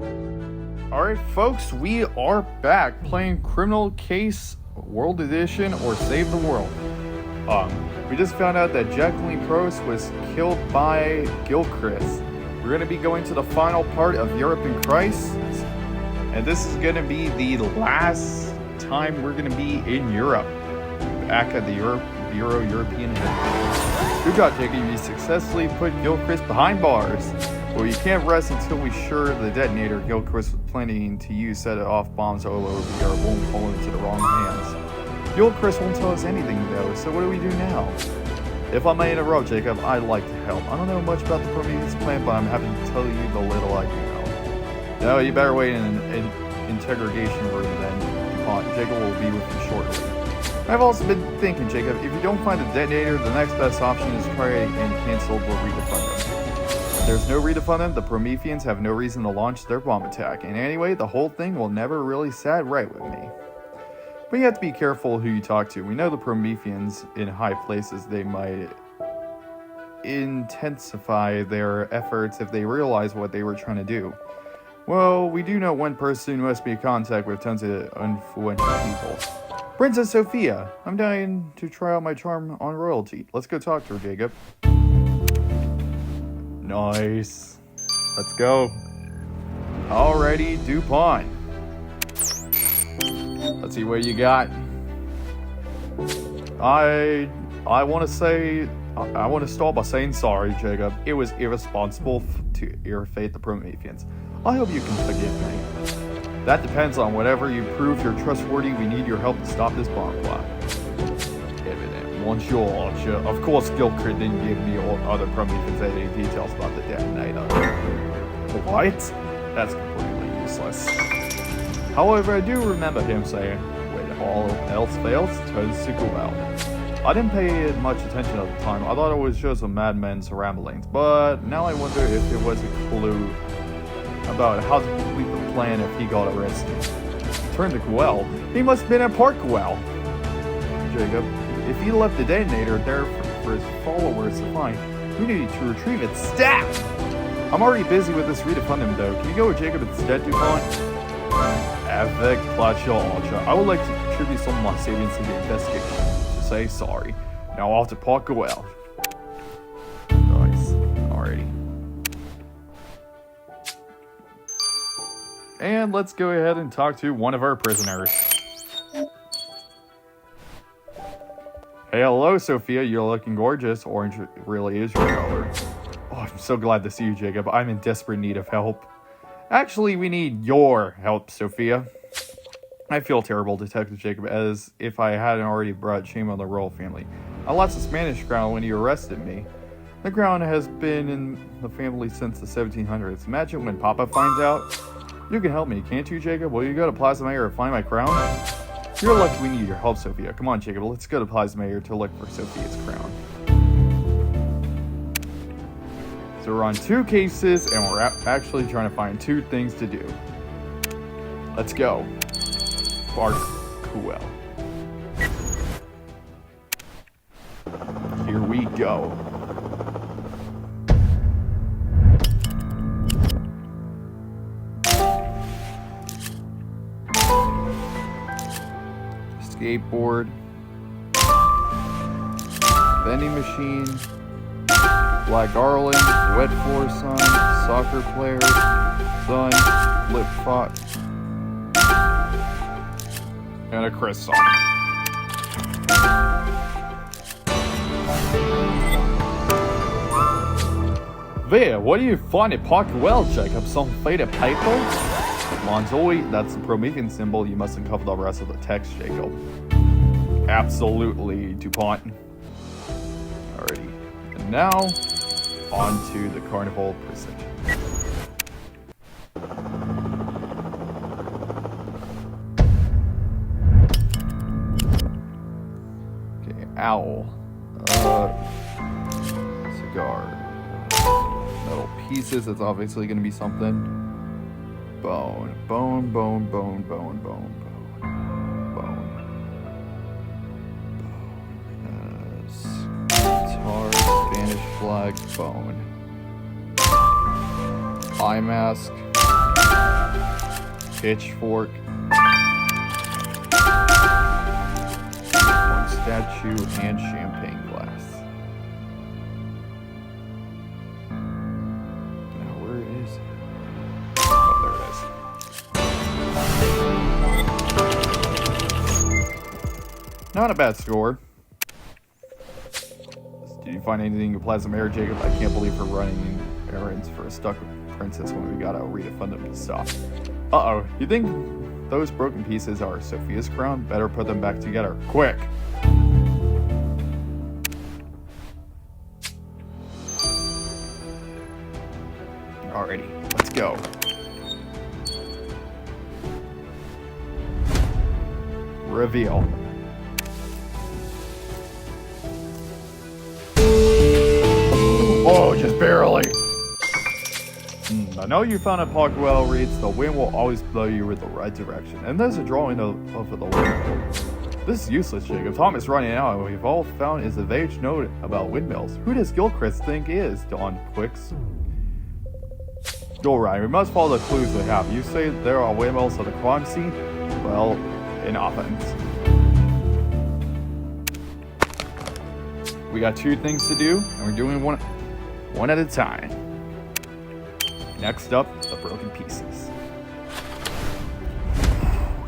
Alright folks, we are back playing Criminal Case World Edition or Save the World. We just found out that Jacqueline Prost was killed by Gilchrist. We're going to be going to the final part of Europe in Crisis, and this is going to be the last time we're going to be in Europe, back at the European headquarters. Good job, Jacob. You successfully put Gilchrist behind bars. Well, you can't rest until we're sure the detonator Gilchrist was planning to use set off bombs all over Europe won't fall into the wrong hands. Gilchrist won't tell us anything though, so what do we do now? If I may interrupt, Jacob, I'd like to help. I don't know much about the Prometheus plan, but I'm happy to tell you the little I do know. No, you better wait in an interrogation room then, DuPont. Jacob will be with you shortly. I've also been thinking, Jacob, if you don't find the detonator, the next best option is try and cancel the redefunding. There's no redefunding, the Prometheans have no reason to launch their bomb attack, and anyway, the whole thing will never really sat right with me. But you have to be careful who you talk to. We know the Prometheans in high places, they might intensify their efforts if they realize what they were trying to do. Well, we do know one person who must be in contact with tons of influential people. Princess Sophia. I'm dying to try out my charm on royalty. Let's go talk to her, Jacob. Nice. Let's go. Alrighty, DuPont. Let's see what you got. I want to start by saying sorry, Jacob. It was irresponsible to irritate the Prometheans. I hope you can forgive me. That depends on whatever you prove you're trustworthy. We need your help to stop this bomb plot. Evident. Monsieur Archer. Of course, Gilchrist didn't give me or other Prometheans any details about the detonator. What? That's completely useless. However, I do remember him saying, when all else fails, turns to Guel. I didn't pay much attention at the time. I thought it was just a madman's ramblings, but now I wonder if it was a clue about how to complete the plan if he got arrested. Turn to Guel? He must have been at Park Guel. Jacob, if he left the detonator there for his followers to find, we need to retrieve it stat! I'm already busy with this redefunding though. Can you go with Jacob instead, DuPont? Avec plaisir, Archer. I would like to contribute some of my savings to the investigation. To say sorry. Now off to Park Guel. Nice. Alrighty. And let's go ahead and talk to one of our prisoners. Hey, hello, Sophia. You're looking gorgeous. Orange really is your color. Oh, I'm so glad to see you, Jacob. I'm in desperate need of help. Actually, we need your help, Sophia. I feel terrible, Detective Jacob, as if I hadn't already brought shame on the royal family. I lost the Spanish crown when you arrested me. The crown has been in the family since the 1700s. Imagine when Papa finds out. You can help me, can't you, Jacob? Will you go to Plaza Mayor and find my crown? You're lucky we need your help, Sophia. Come on, Jacob, let's go to Plaza Mayor to look for Sophia's crown. So we're on 2 cases, and we're actually trying to find 2 things to do. Let's go. Park Guel. Here we go. Skateboard. Vending machine. Black Garland, wet floor sign, soccer player, sun, flip flop, and a croissant. There, what do you find at Park Guel, Jacob? Some faded paper? Monzoy, that's the Promethean symbol. You must uncover the rest of the text, Jacob. Absolutely, DuPont. Alrighty. And now, on to the Carnival Procession. Okay, owl. Cigar. Metal pieces, it's obviously going to be something. Bone. Bone, bone, bone, bone, bone, bone. Bone. Guitar, Spanish flag, bone. Eye mask. pitchfork. One statue and champagne glass. Now where is it? Oh, there it is. Not a bad score. Did you find anything in Plasma Air, Jacob? I can't believe we're running errands for a stuck princess when we gotta refund them to stop. Uh-oh. You think those broken pieces are Sophia's crown? Better put them back together. Quick! Alrighty, let's go. Reveal. Oh, just barely. I know you found a pocket well reads, the wind will always blow you in the right direction. And there's a drawing of the wind. This is useless, Jacob. Time is running out, and what we've all found is a vague note about windmills. Who does Gilchrist think is Don Quicks? Go, Ryan. We must follow the clues they have. You say there are windmills at the crime scene? Well, in offense. We got 2 things to do, and we're doing one at a time. Next up, the broken pieces.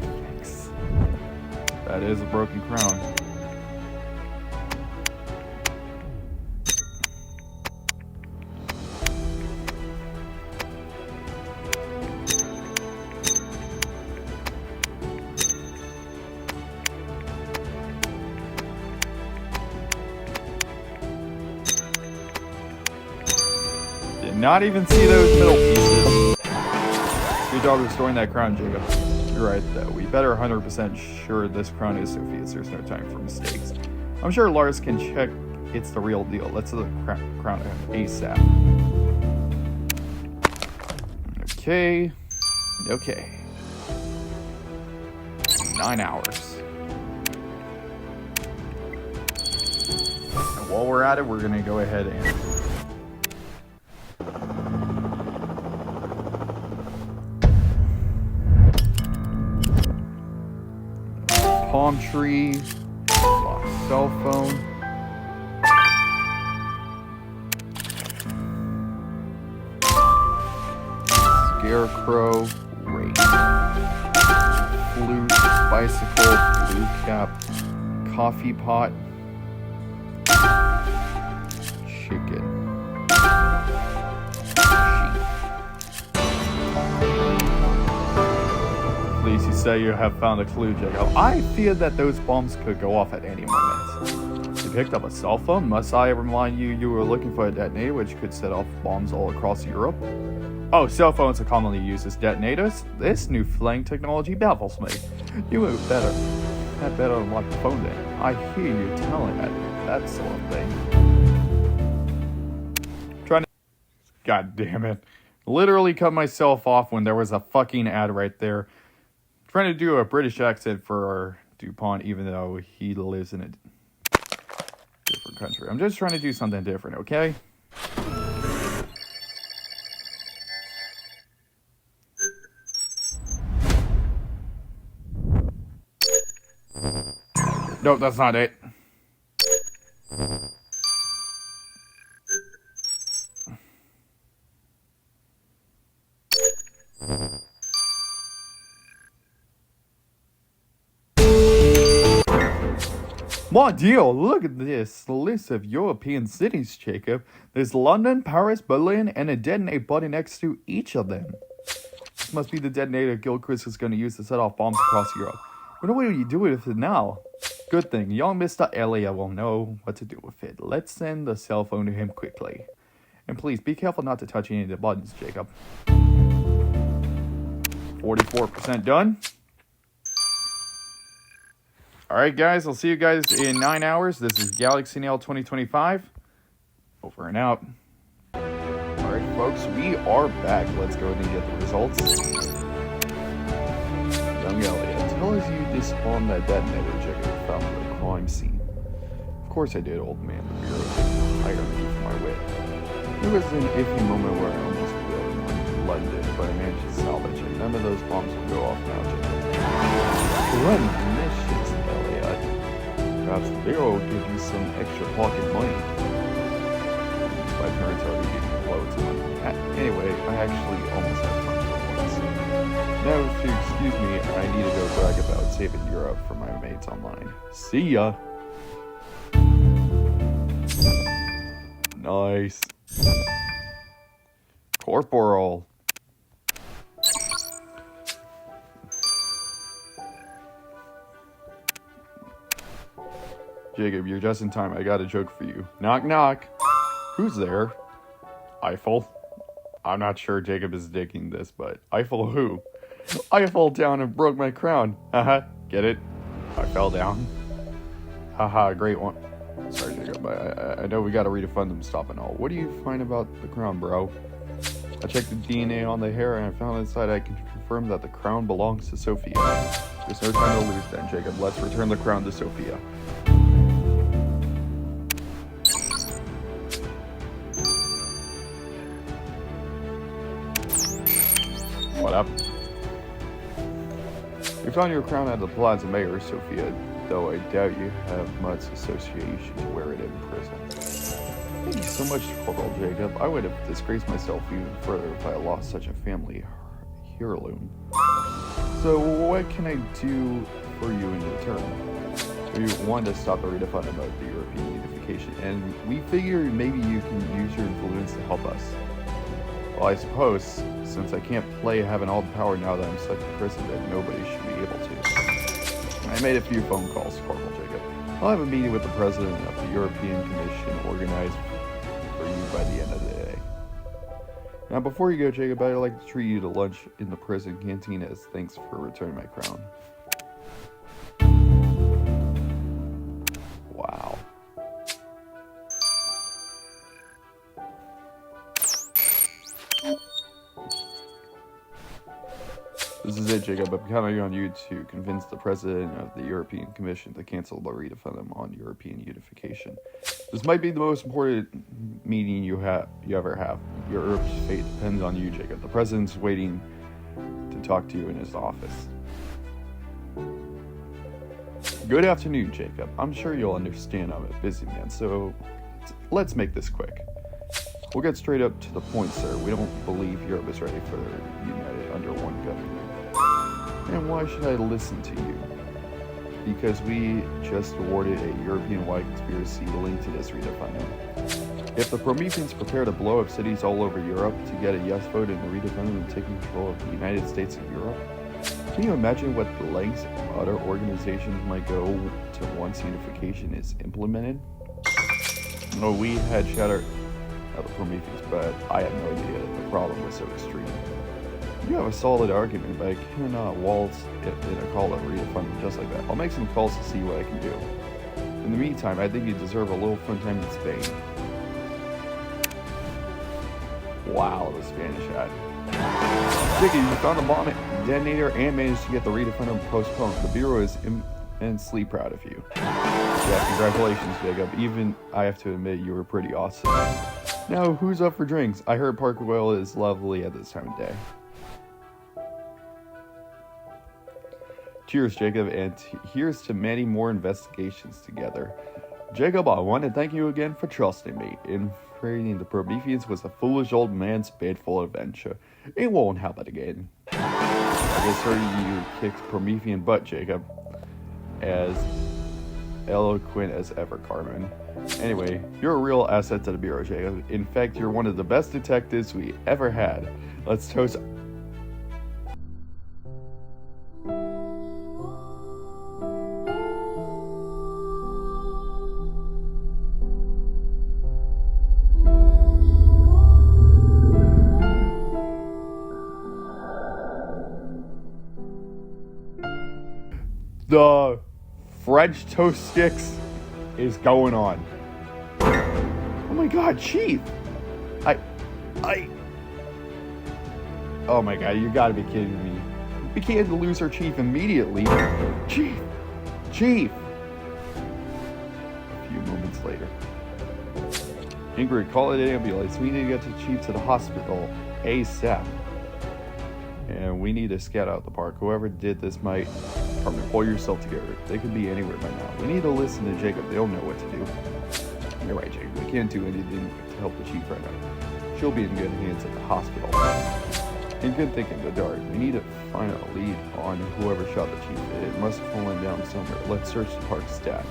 Yikes. That is a broken crown. Not even see those middle pieces. Good job restoring that crown, Jacob. You're right, though. We better 100% sure this crown is Sophia's. There's no time for mistakes. I'm sure Lars can check it's the real deal. Let's do the crown ASAP. Okay. 9 hours. And while we're at it, we're gonna go ahead and palm tree, lost cell phone, scarecrow, rake, flute, bicycle, blue cap, coffee pot, chicken, Please, you say you have found a clue, Jacob. I fear that those bombs could go off at any moment. You picked up a cell phone? Must I remind you you were looking for a detonator which could set off bombs all across Europe? Oh, cell phones are commonly used as detonators. This new flying technology baffles me. You had better unlock the phone then. I hear you telling that sort of thing. God damn it. Literally cut myself off when there was a fucking ad right there. Trying to do a British accent for DuPont, even though he lives in a different country. I'm just trying to do something different, okay? Nope, that's not it. My dear, look at this list of European cities, Jacob. There's London, Paris, Berlin, and a detonator body next to each of them. This must be the detonator Gilchrist is going to use to set off bombs across Europe. But what do you do with it now? Good thing, young Mr. Elliot will know what to do with it. Let's send the cell phone to him quickly. And please, be careful not to touch any of the buttons, Jacob. 44% done. Alright guys, I'll see you guys in 9 hours. This is Galaxy Nail 2025. Over and out. Alright folks, we are back. Let's go ahead and get the results. Young Elliot, tell us you disarmed that detonator Jacob found at the crime scene. Of course I did, old man. The Bureau didn't hire me for my wit. There was an iffy moment where I almost blew in London, but I managed to salvage it. That none of those bombs will go off now, Jacob. Remissions, Elliot. Perhaps the Bureau will give you some extra pocket money. My parents already gave me loads of money. Anyway, I actually almost have time for once. Now, if you excuse me, I need to go brag about saving Europe for my mates online. See ya! Nice. Corporal. Jacob, you're just in time. I got a joke for you. Knock, knock. Who's there? Eiffel. I'm not sure Jacob is digging this, but Eiffel who? I fell down and broke my crown. Haha, get it? I fell down. Haha, great one. Sorry, Jacob, I know we gotta refund them stop and all. What do you find about the crown, bro? I checked the DNA on the hair and I found inside I can confirm that the crown belongs to Sophia. There's no time to lose then, Jacob. Let's return the crown to Sophia. What up? We found your crown at the Plaza Mayor, Sophia, though I doubt you have much association to wear it in prison. Thank you so much, Corporal Jacob. I would have disgraced myself even further if I lost such a family heirloom. So, what can I do for you in return? We wanted to stop a refund about the European unification, and we figured maybe you can use your influence to help us. Well, I suppose, since I can't play having all the power now that I'm stuck in prison, that nobody should be able to. I made a few phone calls, Corporal Jacob. I'll have a meeting with the President of the European Commission organized for you by the end of the day. Now, before you go, Jacob, I'd like to treat you to lunch in the prison canteen as thanks for returning my crown. Wow. This is it, Jacob. I'm counting on you to convince the President of the European Commission to cancel the referendum on European unification. This might be the most important meeting you ever have. Your Earth's fate depends on you, Jacob. The President's waiting to talk to you in his office. Good afternoon, Jacob. I'm sure you'll understand I'm a busy man, so let's make this quick. We'll get straight up to the point, sir. We don't believe Europe is ready for united under one government. And why should I listen to you? Because we just awarded a European-wide conspiracy linked to this referendum. If the Prometheans prepare to blow up cities all over Europe to get a yes vote in the referendum and take control of the United States of Europe, can you imagine what lengths other organizations might go to once unification is implemented? No, we had shattered the Prometheans, but I had no idea the problem was so extreme. You have a solid argument, but I cannot waltz in a call of referendum just like that. I'll make some calls to see what I can do. In the meantime, I think you deserve a little fun time in Spain. Wow, the Spanish ad. Jiggy, you found the bomb detonator and managed to get the referendum postponed. The Bureau is immensely proud of you. Yeah, congratulations, Jacob. Even I have to admit, you were pretty awesome. Now, who's up for drinks? I heard Parkwell is lovely at this time of day. Cheers, Jacob, and here's to many more investigations together. Jacob, I want to thank you again for trusting me. Infiltrating the Prometheans was a foolish old man's fateful adventure. It won't happen again. I just heard you kicked Promethean butt, Jacob. As eloquent as ever, Carmen. Anyway, you're a real asset to the Bureau, Jacob. In fact, you're one of the best detectives we ever had. Let's toast. The French toast sticks is going on. Oh my god, Chief! Oh my god, you gotta be kidding me. We can't lose our Chief immediately. Chief! A few moments later. Ingrid, call it an ambulance. We need to get the Chief to the hospital ASAP. and we need to scout out the park. Whoever did this might... Carmen, pull yourself together. They could be anywhere by now. We need to listen to Jacob. They'll know what to do. You're right, Jacob. We can't do anything to help the chief right now. She'll be in good hands at the hospital. And good thinking, the dark. We need to find a lead on whoever shot the chief. It must have fallen down somewhere. Let's search the park staff.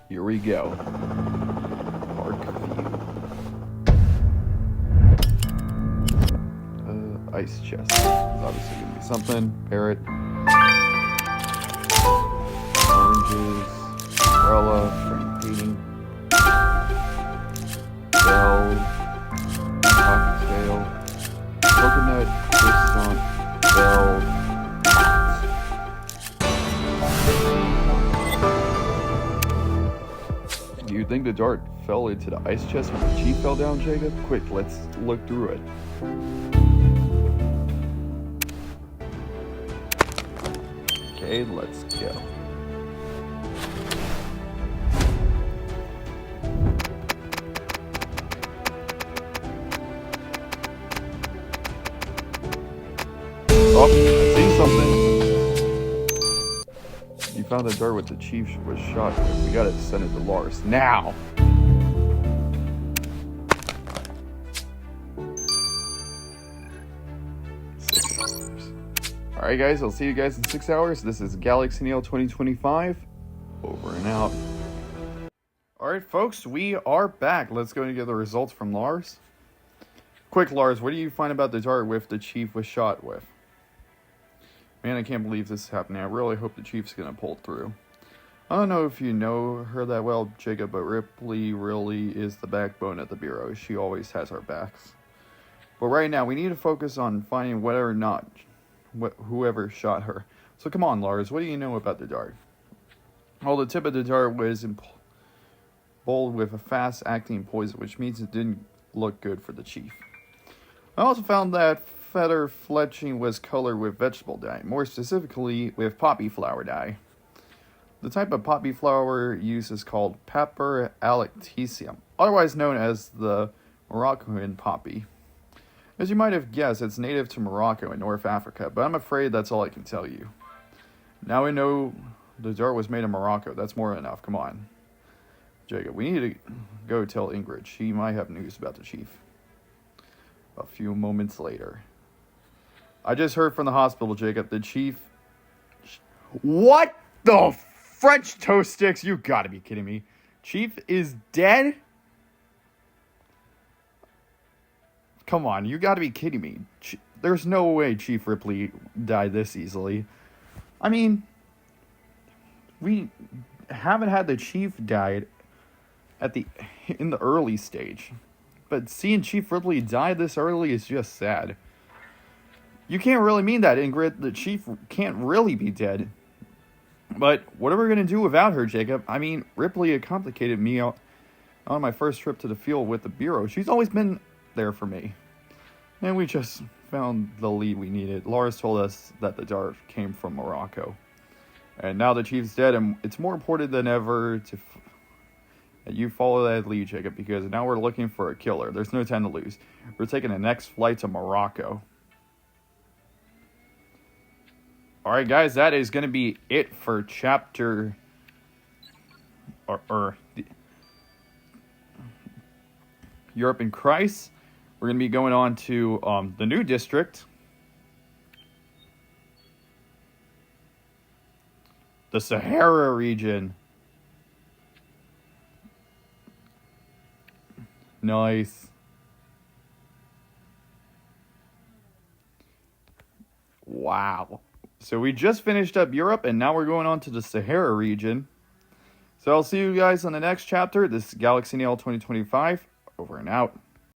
Here we go. Park view. Ice chest. It's obviously gonna be something. Parrot. Oranges. Umbrella. Frame painting. Bell. Pocket tail. Coconut. Croissant. Bell. Do you think the dart fell into the ice chest when the chief fell down, Jacob? Quick, let's look through it. Okay, let's go. Oh, I see something. You found the dart with the chief was shot with. We gotta send it to Lars now. Alright guys, I'll see you guys in 6 hours. This is Galaxy Neil 2025. Over and out. Alright folks, we are back. Let's go and get the results from Lars. Quick Lars, what do you find about the dart with the chief was shot with? Man, I can't believe this is happening. I really hope the chief's gonna pull through. I don't know if you know her that well, Jacob, but Ripley really is the backbone of the Bureau. She always has our backs. But right now, we need to focus on finding whether or not whoever shot her. So come on, Lars, what do you know about the dart? Well, the tip of the dart was bold with a fast-acting poison, which means it didn't look good for the chief. I also found that feather fletching was colored with vegetable dye, more specifically with poppy flower dye. The type of poppy flower used is called Paper alocticium, otherwise known as the Moroccan poppy. As you might have guessed, it's native to Morocco and North Africa, but I'm afraid that's all I can tell you. Now we know the dart was made in Morocco. That's more than enough. Come on. Jacob, we need to go tell Ingrid. She might have news about the chief. A few moments later. I just heard from the hospital, Jacob. The chief... What the French toast sticks? You gotta be kidding me. Chief is dead? Come on, you gotta be kidding me. There's no way Chief Ripley died this easily. I mean, we haven't had the chief died in the early stage. But seeing Chief Ripley die this early is just sad. You can't really mean that, Ingrid. The chief can't really be dead. But what are we going to do without her, Jacob? I mean, Ripley complicated me on my first trip to the field with the Bureau. She's always been there for me. And we just found the lead we needed. Lars told us that the dart came from Morocco. And now the chief's dead, and it's more important than ever that you follow that lead, Jacob, because now we're looking for a killer. There's no time to lose. We're taking the next flight to Morocco. Alright guys, that is going to be it for chapter... Europe in Christ. We're going to be going on to the new district. The Sahara region. Nice. Wow. So we just finished up Europe, and now we're going on to the Sahara region. So I'll see you guys on the next chapter. This is Galaxy Neil 2025. Over and out.